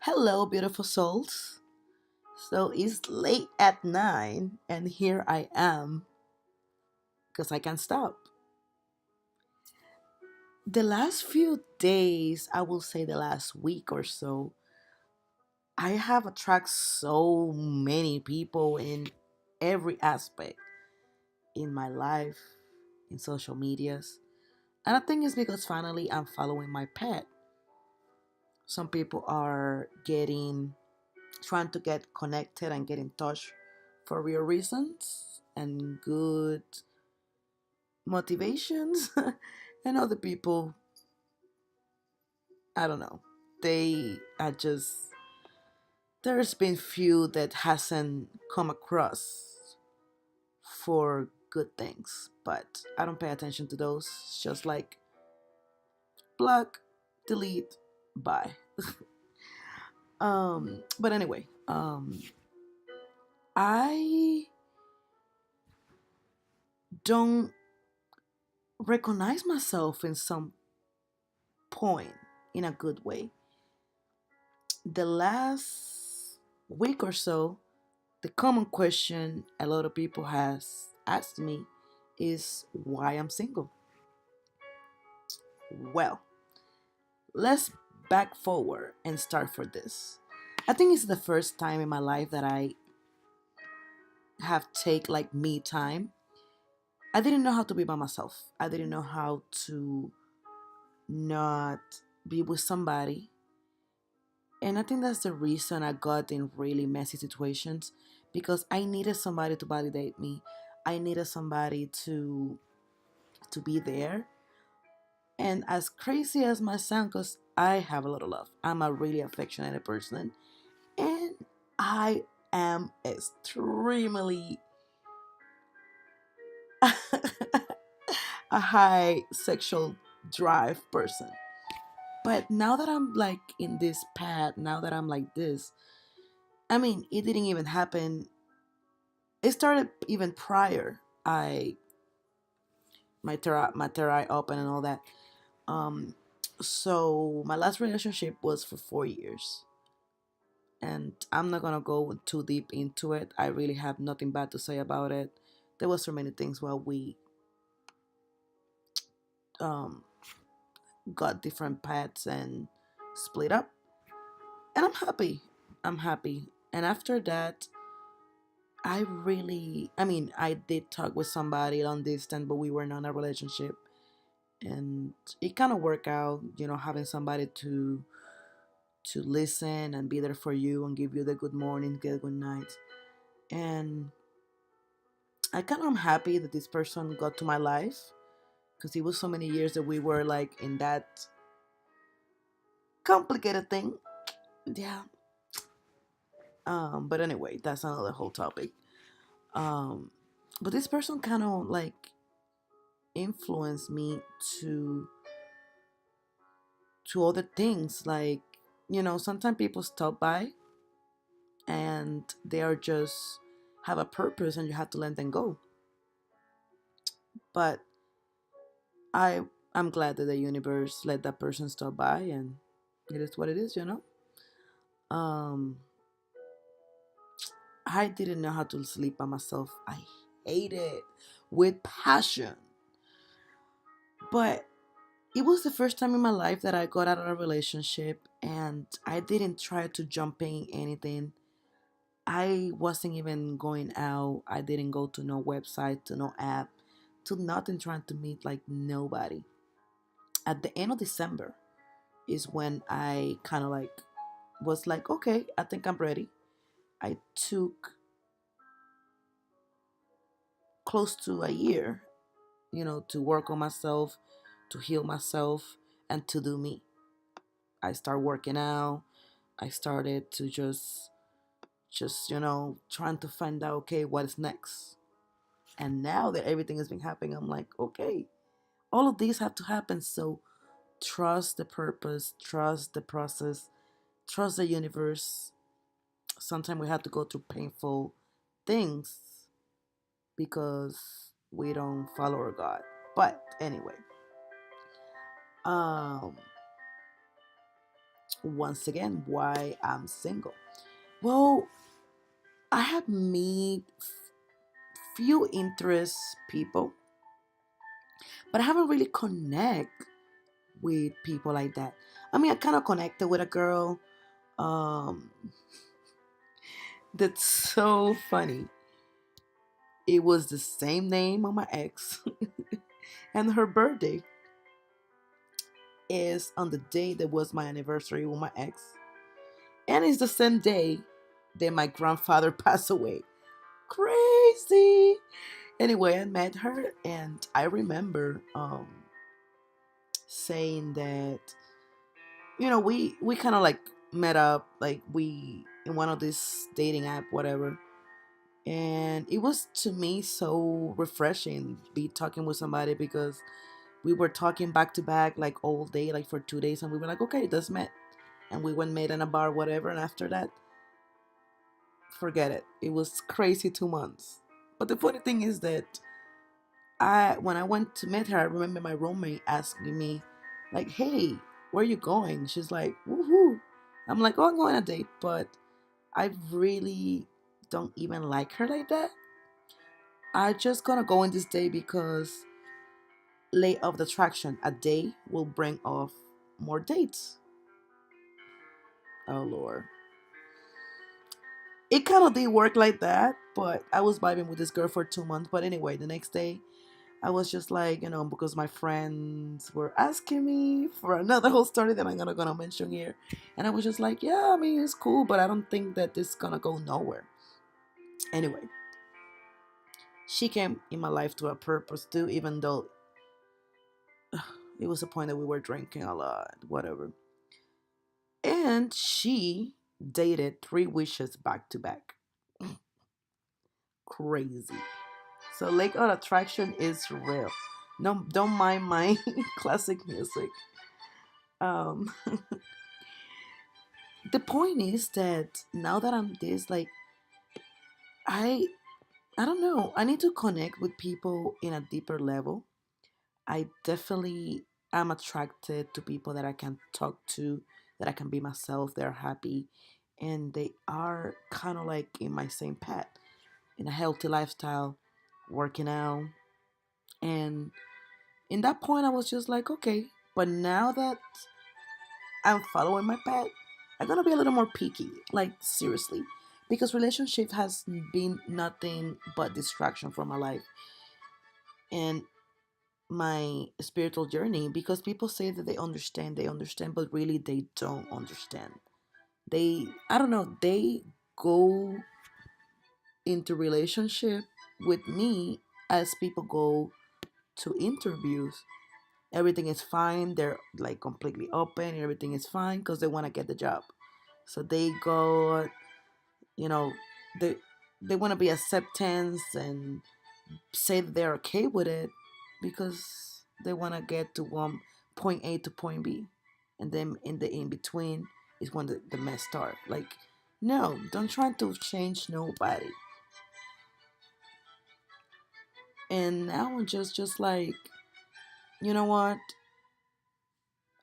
Hello, beautiful souls. So it's late at 9, and here I am because I can't stop. The last few days, I will say the last week or so, I have attracted so many people in every aspect in my life, in social medias. And I think it's because finally I'm following my pet. Some people are trying to get connected and get in touch for real reasons and good motivations. And other people, I don't know, they are just, there's been few that hasn't come across for good things, but I don't pay attention to those. It's just like block, delete, bye. But anyway, I don't recognize myself in some point in a good way. The last week or so, the common question a lot of people has asked me is why I'm single. Well, let's back forward and start for this. I think it's the first time in my life that I have take like me time. I didn't know how to be by myself. I didn't know how to not be with somebody. And I think that's the reason I got in really messy situations because I needed somebody to validate me. I needed somebody to be there. And as crazy as my sound, because I have a lot of love, I'm a really affectionate person, and I am extremely a high sexual drive person. But now that I'm like in this path, now that I'm like this, I mean, it didn't even happen. It started even prior. My third eye open and all that. Um, so my last relationship was for 4 years, and I'm not gonna go too deep into it. I really have nothing bad to say about it. There was so many things while we um got different paths and split up, and I'm happy. I'm happy. And after that, I did talk with somebody long distance, but we were not in a relationship, and it kind of worked out. Having somebody to listen and be there for you and give you the good morning, good night. And I kind of am happy that this person got to my life because it was so many years that we were like in that complicated thing. Yeah. But anyway, that's another whole topic. Um, but this person kind of like influenced me to to other things. Like, sometimes people stop by and they are just have a purpose and you have to let them go. But I I'm glad that the universe let that person stop by, and it is what it is. Um I didn't know how to sleep by myself. I hate it with passion. But it was the first time in my life that I got out of a relationship and I didn't try to jump in anything. I wasn't even going out. I didn't go to no website, to no app, to nothing, trying to meet like nobody. At the end of December is when I kind of like was like, okay, I think I'm ready. I took close to a year, to work on myself, to heal myself, and to do me. I started working out. I started to just trying to find out, okay, what is next. And now that everything has been happening, I'm like, okay, all of these have to happen. So trust the purpose, trust the process, trust the universe. Sometimes we have to go through painful things because we don't follow our God. But anyway, um, once again, why I'm single. Well, I have met few interest people, but I haven't really connect with people like that. I mean, I kind of connected with a girl. Um, that's so funny. It was the same name on my ex, and her birthday is on the day that was my anniversary with my ex, and it's the same day that my grandfather passed away. Crazy. Anyway, I met her, and I remember saying that we kind of like met up, like we in one of these dating app, whatever. And it was to me so refreshing be talking with somebody because we were talking back to back like all day, like for 2 days, and we were like, okay, let's met. And we went met in a bar, whatever, and after that, forget it. It was crazy 2 months. But the funny thing is that I when I went to meet her, I remember my roommate asking me, like, "Hey, where are you going?" She's like, "Woohoo!" I'm like, "Oh, I'm going on a date," but I really don't even like her like that. I just gonna go on this day because lay of the attraction, a day will bring off more dates. Oh Lord, it kind of did work like that, but I was vibing with this girl for 2 months. But anyway, the next day I was just like, because my friends were asking me for another whole story that I'm not gonna mention here. And I was just like, yeah, I mean, it's cool, but I don't think that this is gonna go nowhere. Anyway, she came in my life to a purpose too, even though it was a point that we were drinking a lot, whatever. And she dated three wishes back to back. Crazy. So Lake of Attraction is real. No, don't mind my classic music. Um, the point is that now that I'm this, like, I I don't know. I need to connect with people in a deeper level. I definitely am attracted to people that I can talk to, that I can be myself. They're happy, and they are kind of like in my same path, in a healthy lifestyle, working out, and in that point, I was just like, okay. But now that I'm following my path, I'm gonna be a little more picky. Like seriously, because relationship has been nothing but distraction for my life and my spiritual journey. Because people say that they understand, but really they don't understand. I don't know, they go into relationship with me as people go to interviews. Everything is fine. They're like completely open. Everything is fine because they want to get the job. So they go, you know, they they want to be acceptance and say that they're okay with it because they want to get to one point A to point B, and then in the in between is when the mess start. Like, no, don't try to change nobody. And now I'm just like, you know what?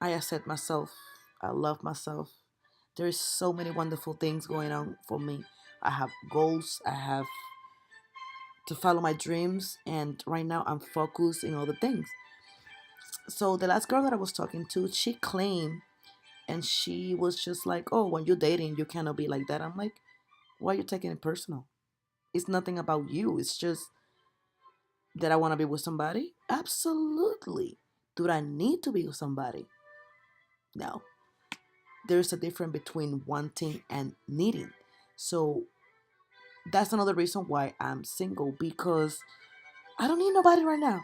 I accept myself. I love myself. There's so many wonderful things going on for me. I have goals. I have to follow my dreams, and right now I'm focused in other things. So the last girl that I was talking to, she claimed, and she was just like, "Oh, when you're dating, you cannot be like that." I'm like, "Why are you taking it personal? It's nothing about you. It's just that I want to be with somebody." Absolutely. Do I need to be with somebody? No. There's a difference between wanting and needing. So that's another reason why I'm single, because I don't need nobody right now.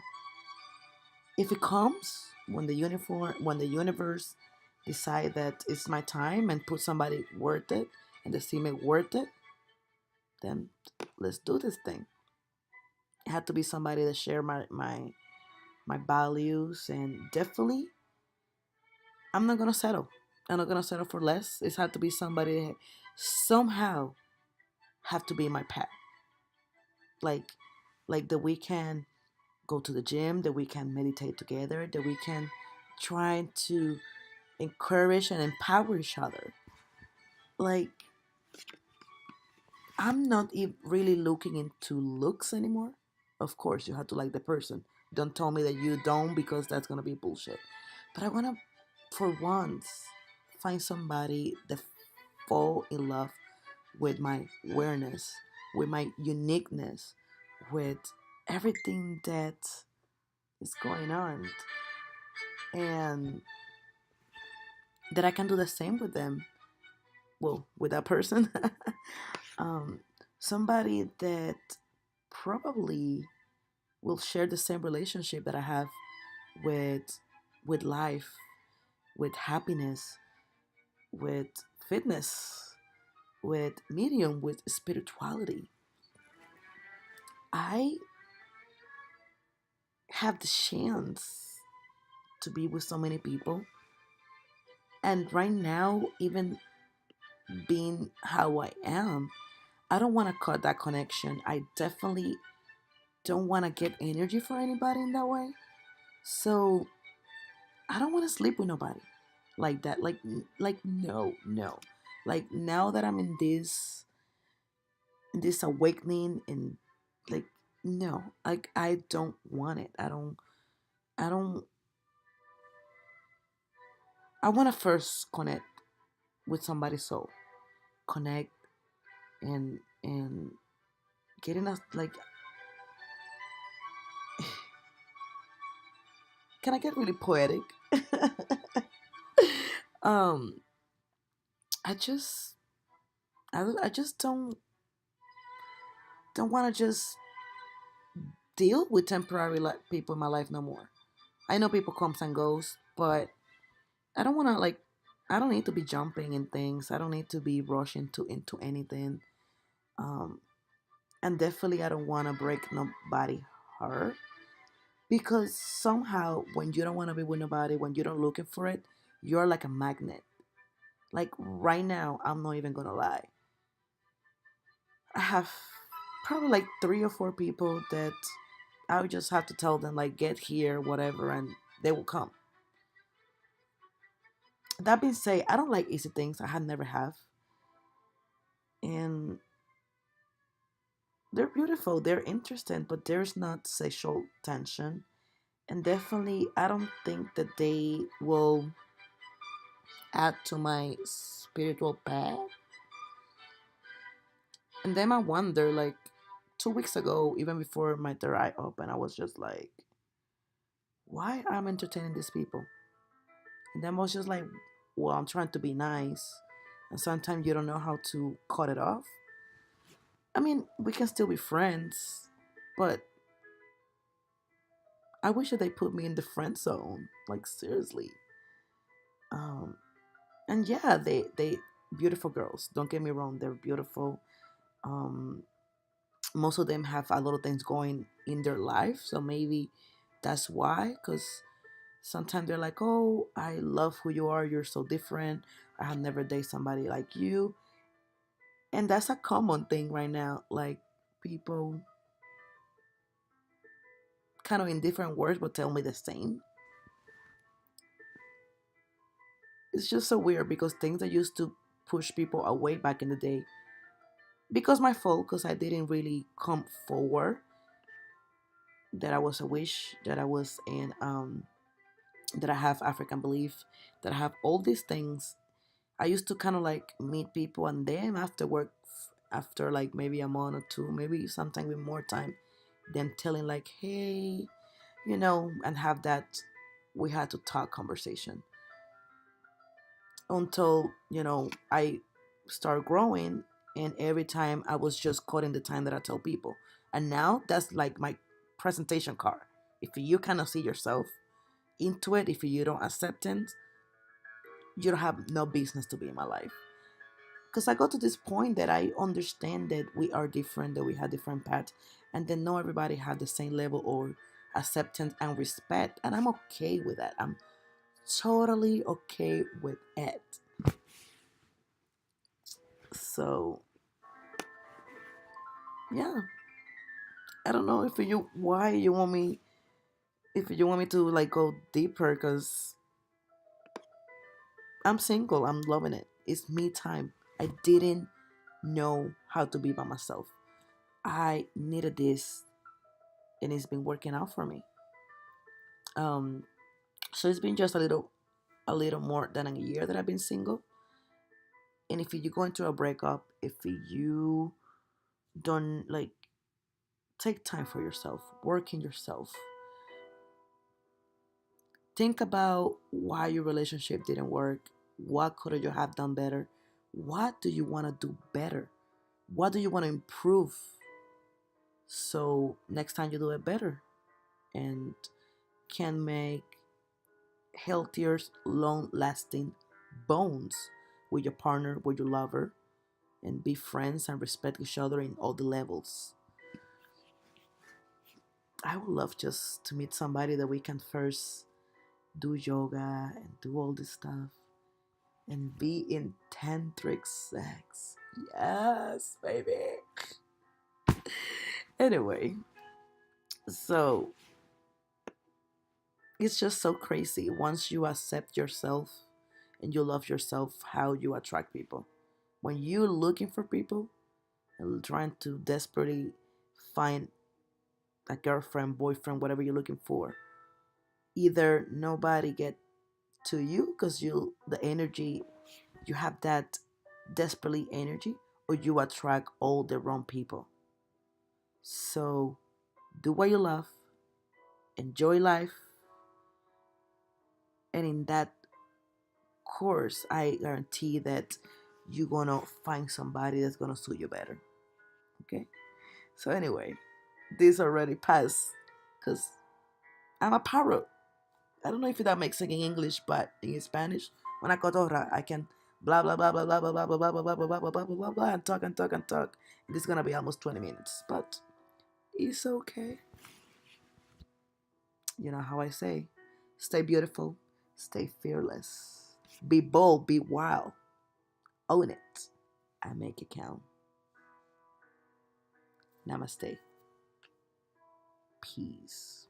If it comes when the universe decide that it's my time and put somebody worth it and they see me worth it, then let's do this thing. It had to be somebody that share my values, and definitely I'm not gonna settle. I'm not gonna settle for less. It had to be somebody that somehow have to be in my path. Like that we can go to the gym, that we can meditate together, that we can try to encourage and empower each other. Like, I'm not really looking into looks anymore. Of course, you have to like the person. Don't tell me that you don't, because that's gonna be bullshit. But I wanna, for once, find somebody that fall in love with my awareness, with my uniqueness, with everything that is going on, and that I can do the same with them. Well, with that person. um, Somebody that probably will share the same relationship that I have with life, with happiness, with fitness, with medium, with spirituality. I have the chance to be with so many people, and right now, even being how I am, I don't want to cut that connection. I definitely don't want to get energy for anybody in that way. So I don't want to sleep with nobody like that. Like no, no. Like now that I'm in this awakening, and like no, like I don't want it. I don't. I want to first connect with somebody's soul, connect and getting us like. Can I get really poetic? um, I just I just don't want to just deal with temporary people in my life no more. I know people comes and goes, but I don't want to like. I don't need to be jumping in things. I don't need to be rushing to into anything. Um, and definitely, I don't want to break nobody heart, because somehow when you don't want to be with nobody, when you're not looking for it, you're like a magnet. Like right now, I'm not even gonna lie. I have probably like 3 or 4 people that I would just have to tell them like get here, whatever, and they will come. That being said, I don't like easy things. I had never have, and they're beautiful. They're interesting, but there's not sexual tension, and definitely I don't think that they will add to my spiritual path. And then I wonder, like 2 weeks ago, even before my third eye opened, I was just like, why I'm entertaining these people? And then I was just like, well, I'm trying to be nice. And sometimes you don't know how to cut it off. I mean, we can still be friends, but I wish that they put me in the friend zone. Like seriously. Um, and yeah, they beautiful girls. Don't get me wrong, they're beautiful. Um, Most of them have a lot of things going in their life, so maybe that's why. Because sometimes they're like, "Oh, I love who you are. You're so different. I have never dated somebody like you." And that's a common thing right now. Like people kind of in different words but tell me the same. It's just so weird because things that used to push people away back in the day, because my fault, because I didn't really come forward that I was a wish, that I was in that I have African belief, that I have all these things. I used to kind of like meet people, and then after work, after like maybe a month or two, maybe sometime with more time, then telling like, hey, and have that we had to talk conversation until I start growing, and every time I was just cutting the time that I tell people, and now that's like my presentation card. If you cannot see yourself into it, if you don't accept it, you don't have no business to be in my life. Because I got to this point that I understand that we are different, that we have different paths, and then not everybody have the same level or acceptance and respect, and I'm okay with that. I'm totally okay with it. So yeah, I don't know if you why you want me if you want me to like go deeper, because I'm single. I'm loving it. It's me time. I didn't know how to be by myself. I needed this, and it's been working out for me. Um, so it's been just a little more than a year that I've been single. And if you go into a breakup, if you don't like take time for yourself, work in yourself, think about why your relationship didn't work. What could you have done better? What do you want to do better? What do you want to improve so next time you do it better and can make healthier, long lasting bonds with your partner, with your lover, and be friends and respect each other in all the levels. I would love just to meet somebody that we can first do yoga and do all this stuff and be in tantric sex. Yes, baby. Anyway, so it's just so crazy once you accept yourself and you love yourself how you attract people. When you're looking for people and trying to desperately find a girlfriend, boyfriend, whatever you're looking for, either nobody get to you because you the energy you have that desperately energy, or you attract all the wrong people. So do what you love, enjoy life, and in that course, I guarantee that you're gonna find somebody that's gonna suit you better. Okay. So anyway, this already passed because I'm a parrot. I don't know if that makes sense in English, but in Spanish, una cotorra, I can blah blah blah blah blah blah blah blah blah blah blah blah blah blah blah blah and talk and talk and talk. This is gonna be almost 20 minutes, but it's okay. You know how I say, stay beautiful, stay fearless, be bold, be wild, own it, and make it count. Namaste. Peace.